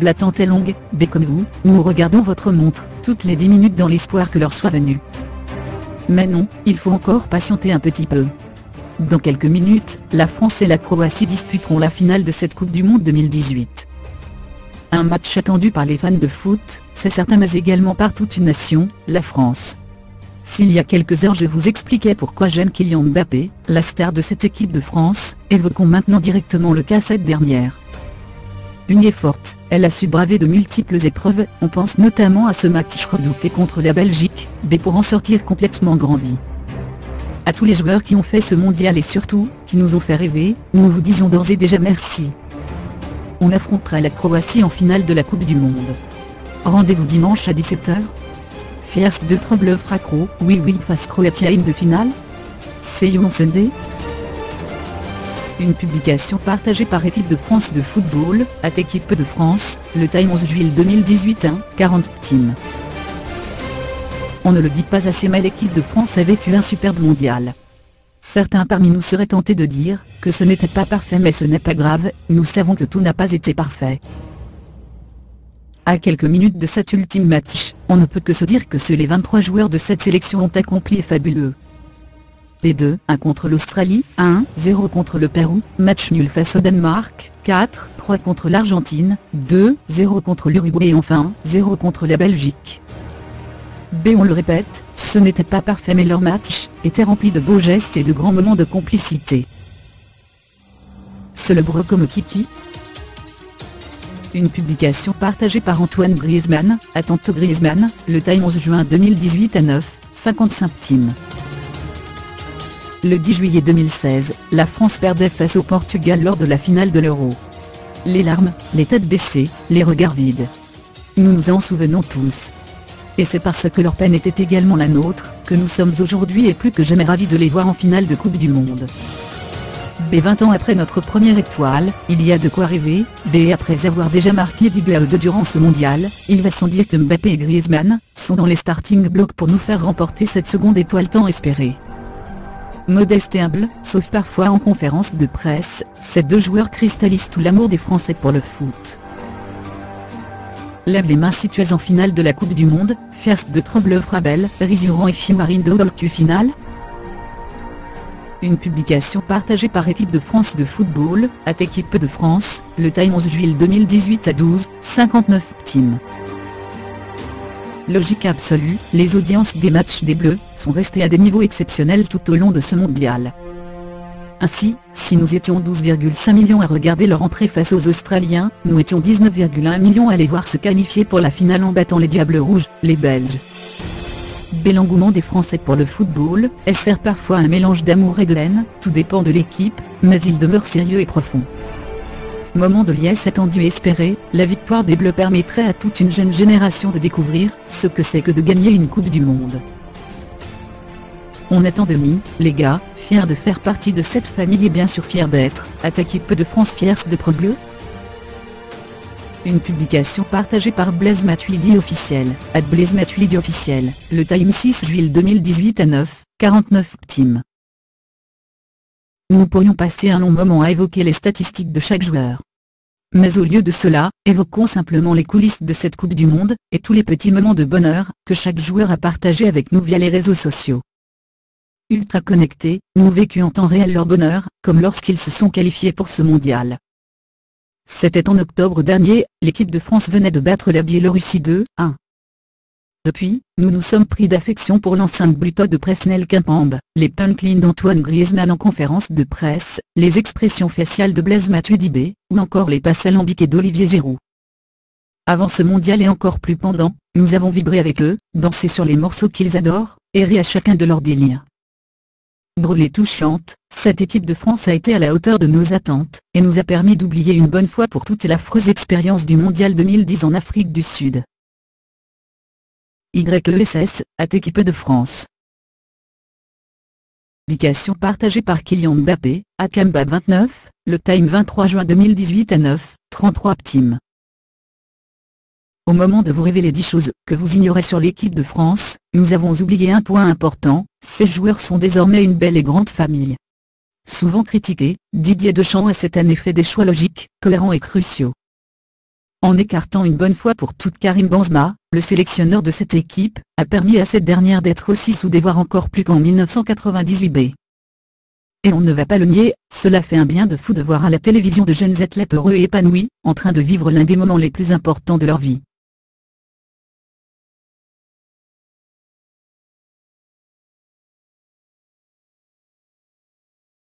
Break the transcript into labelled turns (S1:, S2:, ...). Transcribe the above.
S1: l'attente est longue, mais comme vous, nous regardons votre montre, toutes les 10 minutes dans l'espoir que l'heure soit venue. Mais non, il faut encore patienter un petit peu. Dans quelques minutes, la France et la Croatie disputeront la finale de cette Coupe du Monde 2018. Un match attendu par les fans de foot, c'est certain, mais également par toute une nation, la France. S'il y a quelques heures je vous expliquais pourquoi j'aime Kylian Mbappé, la star de cette équipe de France, évoquons maintenant directement le cas cette dernière. Une est forte, elle a su braver de multiples épreuves, on pense notamment à ce match redouté contre la Belgique, mais pour en sortir complètement grandi. À tous les joueurs qui ont fait ce mondial et surtout, qui nous ont fait rêver, nous vous disons d'ores et déjà merci. On affrontera la Croatie en finale de la Coupe du Monde. Rendez-vous dimanche à 17 h. First de Trouble Fracro, we will face Croatia in de finale. See you on Sunday. Une publication partagée par Équipe de France de football, at Équipe de France, le Time 11 juillet 2018 1:40 p.m. On ne le dit pas assez, mais l'équipe de France a vécu un superbe mondial. Certains parmi nous seraient tentés de dire que ce n'était pas parfait, mais ce n'est pas grave, nous savons que tout n'a pas été parfait. À quelques minutes de cet ultime match, on ne peut que se dire que seuls les 23 joueurs de cette sélection ont accompli est fabuleux. Les 2-1 contre l'Australie, 1-0 contre le Pérou, match nul face au Danemark, 4-3 contre l'Argentine, 2-0 contre l'Uruguay et enfin 0 contre la Belgique. On le répète, ce n'était pas parfait, mais leur match était rempli de beaux gestes et de grands moments de complicité. Célèbre comme Kiki. Une publication partagée par Antoine Griezmann, Atento Griezmann, le Time 11 juin 2018 à 9:55 p.m. Le 10 juillet 2016, la France perdait face au Portugal lors de la finale de l'Euro. Les larmes, les têtes baissées, les regards vides. Nous nous en souvenons tous. Et c'est parce que leur peine était également la nôtre, que nous sommes aujourd'hui et plus que jamais ravis de les voir en finale de Coupe du Monde. 20 ans après notre première étoile, il y a de quoi rêver, après avoir déjà marqué 10 buts à 2 durant ce mondial, il va sans dire que Mbappé et Griezmann sont dans les starting blocks pour nous faire remporter cette seconde étoile tant espérée. Modeste et humble, sauf parfois en conférence de presse, ces deux joueurs cristallisent tout l'amour des Français pour le foot. Lève les mains si tu es en finale de la Coupe du Monde, First de Trouble Frabel, Rizuran et Fimarine de Dolcu finale. Une publication partagée par Équipe de France de football, at Équipe de France, le Time 11 juillet 2018 à 12:59 p.m. Logique absolue, les audiences des matchs des Bleus sont restées à des niveaux exceptionnels tout au long de ce mondial. Ainsi, si nous étions 12,5 millions à regarder leur entrée face aux Australiens, nous étions 19,1 millions à les voir se qualifier pour la finale en battant les Diables Rouges, les Belges. L'engouement des Français pour le football sert parfois un mélange d'amour et de haine, tout dépend de l'équipe, mais il demeure sérieux et profond. Moment de liesse attendu et espéré, la victoire des Bleus permettrait à toute une jeune génération de découvrir ce que c'est que de gagner une Coupe du Monde. On attend de nous, les gars, fiers de faire partie de cette famille et bien sûr fiers d'être, à Équipe de France Fiers de Pro Bleu. Une publication partagée par Blaise Matuidi officiel, @Blaise Matuidi officiel, le Time 6 juillet 2018 à 9:49 p.m. Nous pourrions passer un long moment à évoquer les statistiques de chaque joueur. Mais au lieu de cela, évoquons simplement les coulisses de cette Coupe du Monde, et tous les petits moments de bonheur que chaque joueur a partagé avec nous via les réseaux sociaux. Ultra connectés, nous vécûmes en temps réel leur bonheur, comme lorsqu'ils se sont qualifiés pour ce mondial. C'était en octobre dernier, l'équipe de France venait de battre la Biélorussie 2-1. Depuis, nous nous sommes pris d'affection pour l'enceinte Bluetooth de Presnel Kimpembe, les punchlines d'Antoine Griezmann en conférence de presse, les expressions faciales de Blaise Matuidi ou encore les passes alambiquées d'Olivier Giroud. Avant ce mondial et encore plus pendant, nous avons vibré avec eux, dansé sur les morceaux qu'ils adorent, et ri à chacun de leurs délires. Drôle et touchante, cette équipe de France a été à la hauteur de nos attentes, et nous a permis d'oublier une bonne fois pour toutes l'affreuse expérience du mondial 2010 en Afrique du Sud. YESS, at Équipe de France. Publication partagée par Kylian Mbappé, Akamba 29, le Time 23 juin 2018 à 9:33 p.m. Au moment de vous révéler 10 choses que vous ignorez sur l'équipe de France, nous avons oublié un point important, ces joueurs sont désormais une belle et grande famille. Souvent critiqué, Didier Deschamps a cette année fait des choix logiques, cohérents et cruciaux. En écartant une bonne fois pour toutes Karim Benzema, le sélectionneur de cette équipe, a permis à cette dernière d'être aussi soudée voire encore plus qu'en 1998. Et on ne va pas le nier, cela fait un bien de fou de voir à la télévision de jeunes athlètes heureux et épanouis, en train de vivre l'un des moments les plus importants de leur vie.